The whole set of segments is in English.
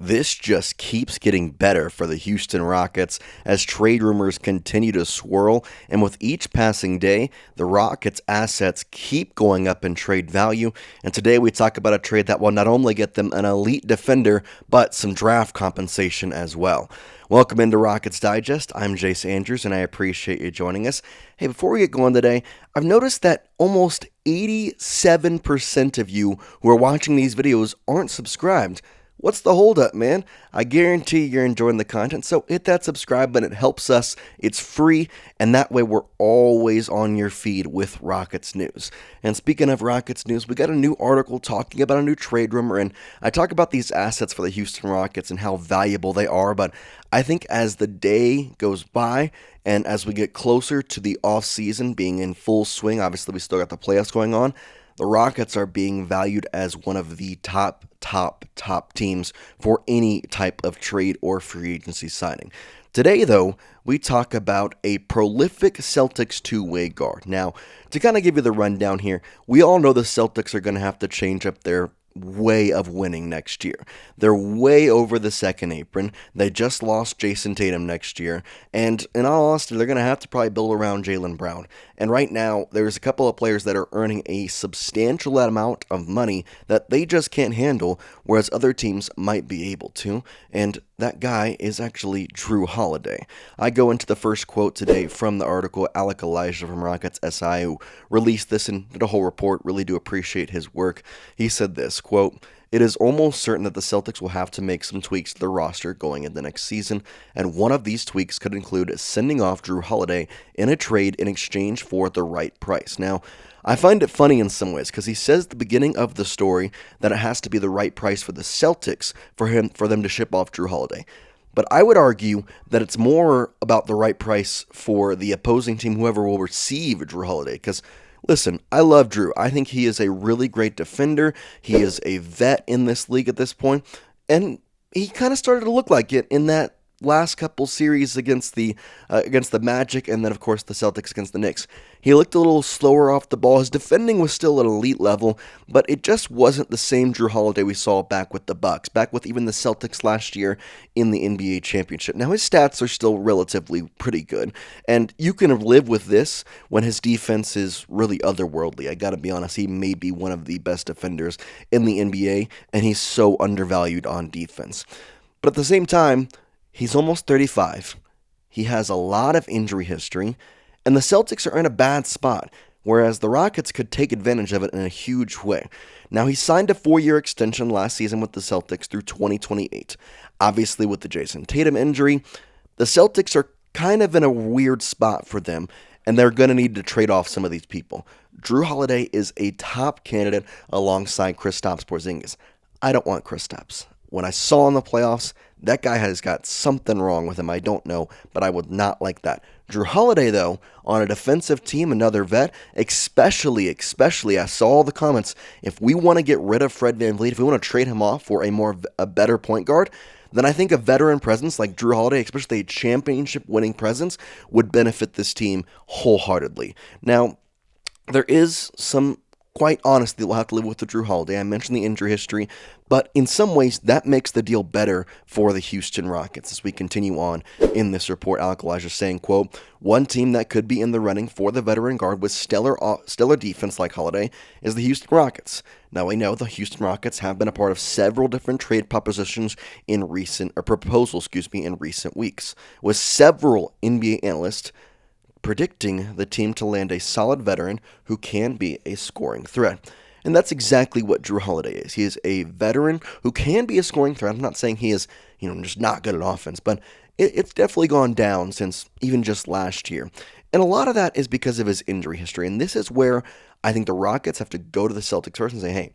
This just keeps getting better for the Houston Rockets as trade rumors continue to swirl, and with each passing day, the Rockets' assets keep going up in trade value. And today we talk about a trade that will not only get them an elite defender, but some draft compensation as well. Welcome into Rockets Digest. I'm Jace Andrews, and I appreciate you joining us. Hey, before we get going today, I've noticed that almost 87% of you who are watching these videos aren't subscribed. What's the holdup, man? I guarantee you're enjoying the content, so hit that subscribe button. It helps us. It's free, and that way we're always on your feed with Rockets news. And speaking of Rockets news, we got a new article talking about a new trade rumor, and I talk about these assets for the Houston Rockets and how valuable they are, but I think as the day goes by and as we get closer to the offseason being in full swing, obviously we still got the playoffs going on, the Rockets are being valued as one of the top teams for any type of trade or free agency signing. Today, though, we talk about a prolific Celtics two-way guard. Now, to kind of give you the rundown here, we all know the Celtics are going to have to change up their way of winning next year. They're way over the second apron. They just lost Jason Tatum next year. And in all honesty, they're going to have to probably build around Jaylen Brown. And right now, there's a couple of players that are earning a substantial amount of money that they just can't handle, whereas other teams might be able to. And that guy is actually Jrue Holiday. I go into the first quote today from the article. Alec Elijah from Rockets SI, who released this and did a whole report. Really do appreciate his work. He said this, quote, "It is almost certain that the Celtics will have to make some tweaks to their roster going into next season, and one of these tweaks could include sending off Jrue Holiday in a trade in exchange for the right price." Now, I find it funny in some ways because he says at the beginning of the story that it has to be the right price for the Celtics for them to ship off Jrue Holiday. But I would argue that it's more about the right price for the opposing team, whoever will receive Jrue Holiday. Because, listen, I love Jrue. I think he is a really great defender. He is a vet in this league at this point, and he kind of started to look like it in that last couple series against the Magic, and then of course the Celtics against the Knicks. He looked a little slower off the ball. His defending was still at elite level, but it just wasn't the same Jrue Holiday we saw back with the Bucks, back with even the Celtics last year in the NBA championship. Now his stats are still relatively pretty good, and you can live with this when his defense is really otherworldly. I gotta be honest, he may be one of the best defenders in the NBA, and he's so undervalued on defense. But at the same time, he's almost 35. He has a lot of injury history, and the Celtics are in a bad spot, whereas the Rockets could take advantage of it in a huge way. Now, he signed a 4-year extension last season with the Celtics through 2028. Obviously, with the Jason Tatum injury, the Celtics are kind of in a weird spot for them, and they're going to need to trade off some of these people. Jrue Holiday is a top candidate alongside Kristaps Porzingis. I don't want Kristaps. When I saw in the playoffs, that guy has got something wrong with him. I don't know, but I would not like that. Jrue Holiday, though, on a defensive team, another vet, especially, I saw all the comments. If we want to get rid of Fred VanVleet, if we want to trade him off for a better point guard, then I think a veteran presence like Jrue Holiday, especially a championship-winning presence, would benefit this team wholeheartedly. Now, there is some, quite honestly, we'll have to live with the Jrue Holiday. I mentioned the injury history, but in some ways, that makes the deal better for the Houston Rockets. As we continue on in this report, Alec Elijah saying, quote, "One team that could be in the running for the veteran guard with stellar defense like Holiday is the Houston Rockets." Now, we know the Houston Rockets have been a part of several different trade propositions in recent weeks, with several NBA analysts predicting the team to land a solid veteran who can be a scoring threat. And that's exactly what Jrue Holiday is. He is a veteran who can be a scoring threat. I'm not saying he is, just not good at offense, but it's definitely gone down since even just last year. And a lot of that is because of his injury history. And this is where I think the Rockets have to go to the Celtics first and say, hey,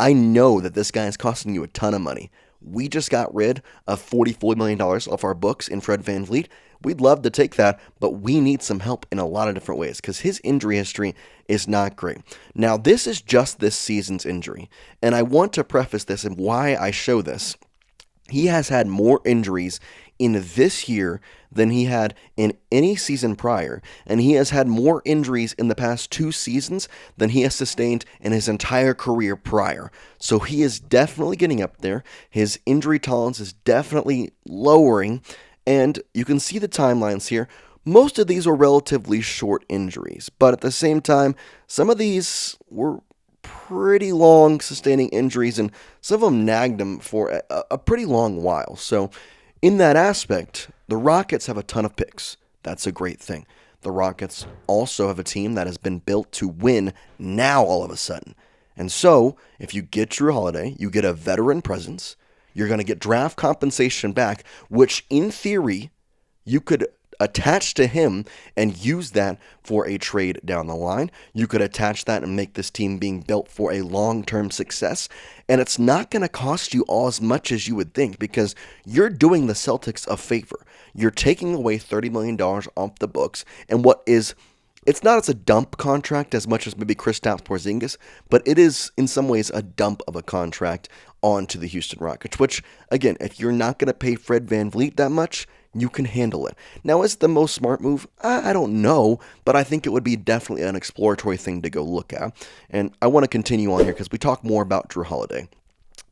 I know that this guy is costing you a ton of money. We just got rid of $44 million off our books in Fred VanVleet. We'd love to take that, but we need some help in a lot of different ways because his injury history is not great. Now, this is just this season's injury, and I want to preface this and why I show this. He has had more injuries in this year than he had in any season prior, and he has had more injuries in the past 2 seasons than he has sustained in his entire career prior. So he is definitely getting up there. His injury tolerance is definitely lowering, and you can see the timelines here. Most of these were relatively short injuries, but at the same time, some of these were pretty long sustaining injuries, and some of them nagged him for a pretty long while. So, in that aspect, the Rockets have a ton of picks. That's a great thing. The Rockets also have a team that has been built to win now all of a sudden. And so, if you get Jrue Holiday, you get a veteran presence, you're going to get draft compensation back, which in theory, you could attach to him and use that for a trade down the line. You could attach that and make this team being built for a long-term success. And it's not going to cost you all as much as you would think, because you're doing the Celtics a favor. You're taking away $30 million off the books. And it's not as a dump contract as much as maybe Kristaps Porzingis, but it is in some ways a dump of a contract onto the Houston Rockets, which, again, if you're not going to pay Fred VanVleet that much, you can handle it. Now, is it the most smart move? I don't know, but I think it would be definitely an exploratory thing to go look at. And I want to continue on here because we talk more about Jrue Holiday.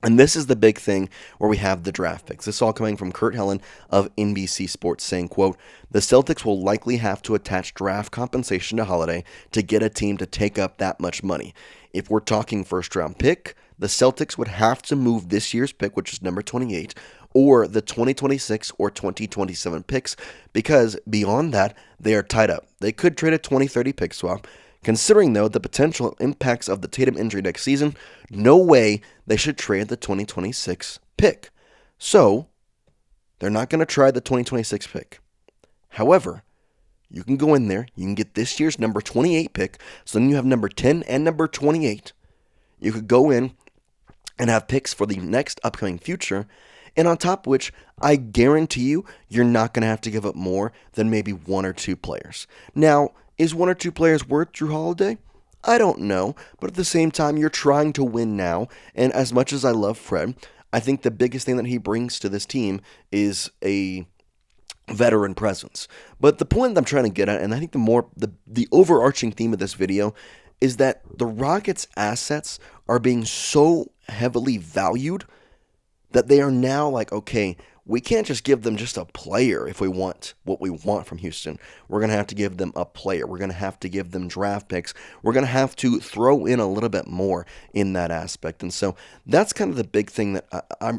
And this is the big thing where we have the draft picks. This is all coming from Kurt Helen of NBC Sports saying, quote, "The Celtics will likely have to attach draft compensation to Holiday to get a team to take up that much money. If we're talking first round pick, the Celtics would have to move this year's pick, which is number 28, or the 2026 or 2027 picks, because beyond that, they are tied up. They could trade a 2030 pick swap. Considering, though, the potential impacts of the Tatum injury next season, no way they should trade the 2026 pick. So, they're not going to try the 2026 pick. However, you can go in there, you can get this year's number 28 pick, so then you have number 10 and number 28. You could go in and have picks for the next upcoming future, and on top of which, I guarantee you're not going to have to give up more than maybe one or two players. Now, is one or two players worth Jrue Holiday? I don't know, but at the same time, you're trying to win now, and as much as I love Fred, I think the biggest thing that he brings to this team is a veteran presence. But the point that I'm trying to get at, and I think the overarching theme of this video, is that the Rockets' assets are being so heavily valued that they are now like, okay, we can't just give them just a player if we want what we want from Houston. We're going to have to give them a player. We're going to have to give them draft picks. We're going to have to throw in a little bit more in that aspect. And so that's kind of the big thing that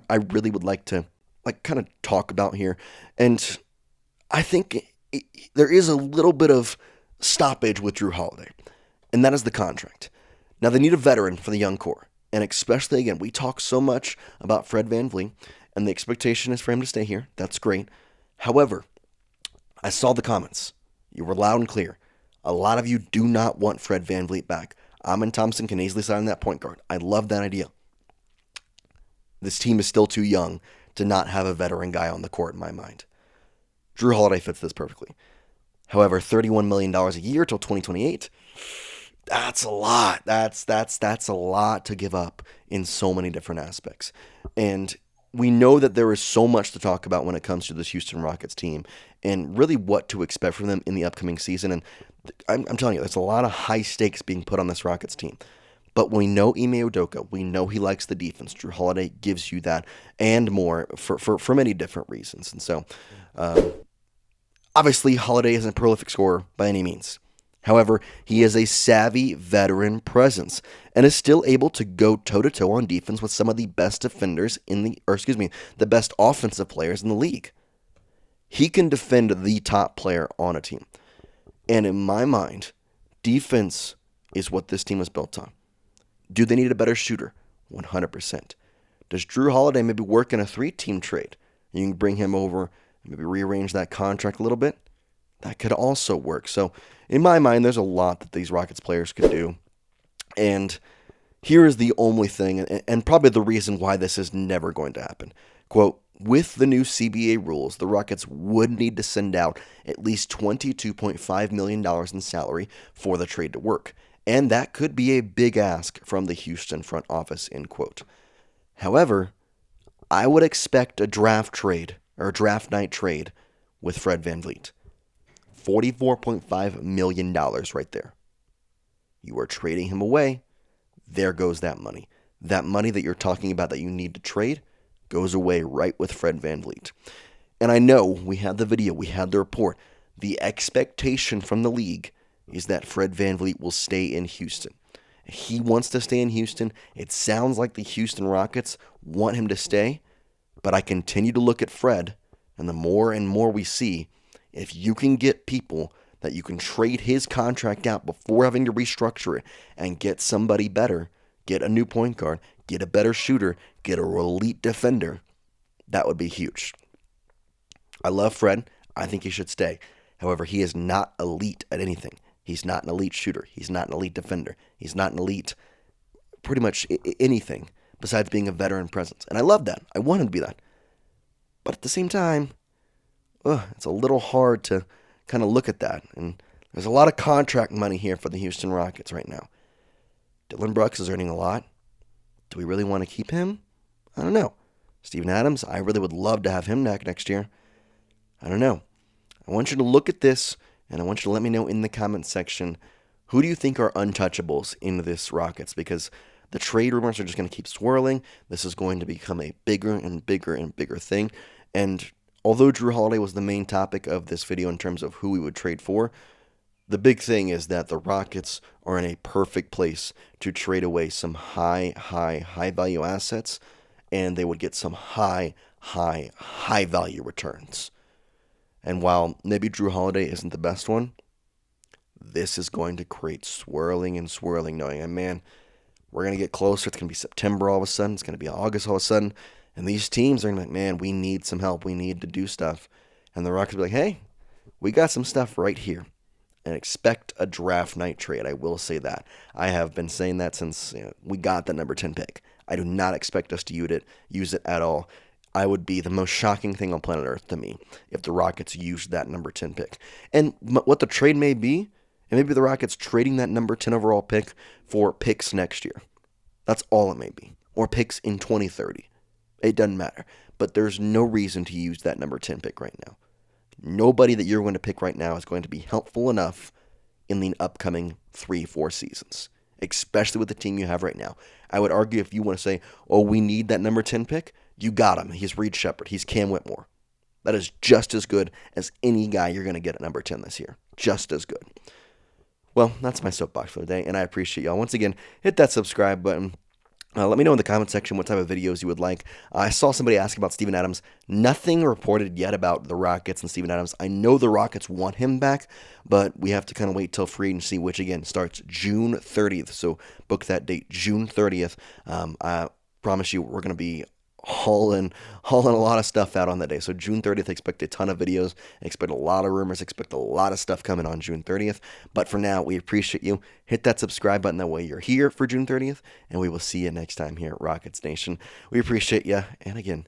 I really would like to kind of talk about here. And I think there is a little bit of stoppage with Jrue Holiday, and that is the contract. Now, they need a veteran for the young core. And especially, again, we talk so much about Fred VanVleet, and the expectation is for him to stay here. That's great. However, I saw the comments. You were loud and clear. A lot of you do not want Fred VanVleet back. Amen Thompson can easily sign that point guard. I love that idea. This team is still too young to not have a veteran guy on the court in my mind. Jrue Holiday fits this perfectly. However, $31 million a year till 2028, that's a lot. That's a lot to give up in so many different aspects. And we know that there is so much to talk about when it comes to this Houston Rockets team and really what to expect from them in the upcoming season. And I'm telling you, there's a lot of high stakes being put on this Rockets team. But we know Ime Udoka. We know he likes the defense. Jrue Holiday gives you that and more for many different reasons. And so, obviously, Holiday isn't a prolific scorer by any means. However, he is a savvy veteran presence and is still able to go toe-to-toe on defense with some of the best defenders the best offensive players in the league. He can defend the top player on a team. And in my mind, defense is what this team was built on. Do they need a better shooter? 100%. Does Jrue Holiday maybe work in a 3-team trade? You can bring him over, maybe rearrange that contract a little bit. That could also work. So, in my mind, there's a lot that these Rockets players could do. And here is the only thing, and probably the reason why this is never going to happen. Quote, "With the new CBA rules, the Rockets would need to send out at least $22.5 million in salary for the trade to work. And that could be a big ask from the Houston front office," end quote. However, I would expect a draft trade or a draft night trade with Fred VanVleet. $44.5 million right there. You are trading him away. There goes that money. That money that you're talking about that you need to trade goes away right with Fred VanVleet. And I know we had the video, we had the report. The expectation from the league is that Fred VanVleet will stay in Houston. He wants to stay in Houston. It sounds like the Houston Rockets want him to stay, but I continue to look at Fred, and the more and more we see, if you can get people that you can trade his contract out before having to restructure it and get somebody better, get a new point guard, get a better shooter, get a elite defender, that would be huge. I love Fred. I think he should stay. However, he is not elite at anything. He's not an elite shooter. He's not an elite defender. He's not an elite pretty much anything besides being a veteran presence. And I love that. I want him to be that. But at the same time, it's a little hard to kind of look at that. And there's a lot of contract money here for the Houston Rockets right now. Dillon Brooks is earning a lot. Do we really want to keep him? I don't know. Steven Adams, I really would love to have him next year. I don't know. I want you to look at this, and I want you to let me know in the comments section, who do you think are untouchables in this Rockets? Because the trade rumors are just going to keep swirling. This is going to become a bigger and bigger and bigger thing. And although Jrue Holiday was the main topic of this video in terms of who we would trade for, the big thing is that the Rockets are in a perfect place to trade away some high value assets, and they would get some high value returns. And while maybe Jrue Holiday isn't the best one, this is going to create swirling and swirling, knowing, and man, we're going to get closer. It's going to be September all of a sudden. It's going to be August all of a sudden. And these teams are going to be like, man, we need some help. We need to do stuff. And the Rockets will be like, hey, we got some stuff right here. And expect a draft night trade. I will say that. I have been saying that since we got the number 10 pick. I do not expect us to use it at all. I would be the most shocking thing on planet Earth to me if the Rockets used that number 10 pick. And what the trade may be, and maybe the Rockets trading that number 10 overall pick for picks next year. That's all it may be. Or picks in 2030. It doesn't matter. But there's no reason to use that number 10 pick right now. Nobody that you're going to pick right now is going to be helpful enough in the upcoming 3-4 seasons, especially with the team you have right now. I would argue if you want to say, oh, we need that number 10 pick, you got him. He's Reed Shepherd. He's Cam Whitmore. That is just as good as any guy you're going to get at number 10 this year. Just as good. Well, that's my soapbox for the day, and I appreciate y'all. Once again, hit that subscribe button. Let me know in the comment section what type of videos you would like. I saw somebody ask about Steven Adams. Nothing reported yet about the Rockets and Steven Adams. I know the Rockets want him back, but we have to kind of wait till free agency, which again starts June 30th. So book that date, June 30th. I promise you we're going to be hauling a lot of stuff out on that day. So June 30th, expect a ton of videos, expect a lot of rumors, expect a lot of stuff coming on June 30th. But for now, we appreciate you. Hit that subscribe button. That way you're here for June 30th, and we will see you next time here at Rockets Nation. We appreciate you. And again,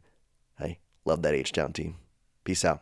hey, love that H-Town team. Peace out.